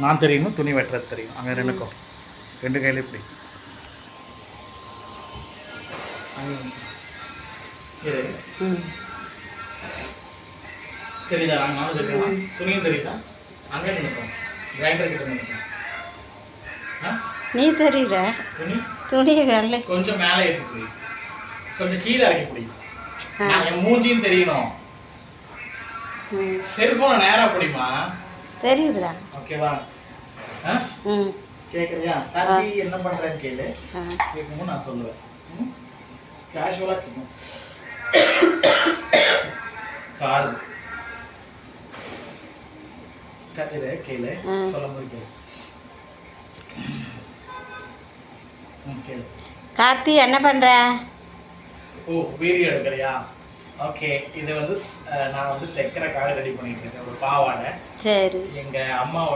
நான் தெரியணும், துணி வெட்டுறது தெரியும். அங்கே ரெண்டுக்கும் 2 கையில இப்படி தெரியுதா? நானும் தெரியுமா? துணியும் தெரியுதா? அங்கே நினைப்போம் கிரைண்டர் கிட்ட நினைப்போம். நீ தெரியுற துணி வரல. கொஞ்சம் மேலே ஏற்றி பிடி, கொஞ்சம் கீழே இறக்கி பிடி. என் மூஞ்சியும் தெரியணும். செல்போனை நேரா பிடிமா. தெரியுதுடா. ஓகேவா? கேட்குறியா? கார்த்தி என்ன பண்ணுறேன்னு கேளு. கேட்கும்போது நான் சொல்லுவேன். கேஷுவலாக கேட்கும். கார் கத்திர கேளு, சொல்லும் போது கேளு. கேளு. கார்த்தி என்ன பண்ற? ஓ, வீடியோ எடுக்கிறியா? ஓகே, இது வந்து நான் வந்து தைக்கிறக்காக ரெடி பண்ணிட்டு இருக்கேன் ஒரு பாவாடை. சரி. எங்க அம்மாவோட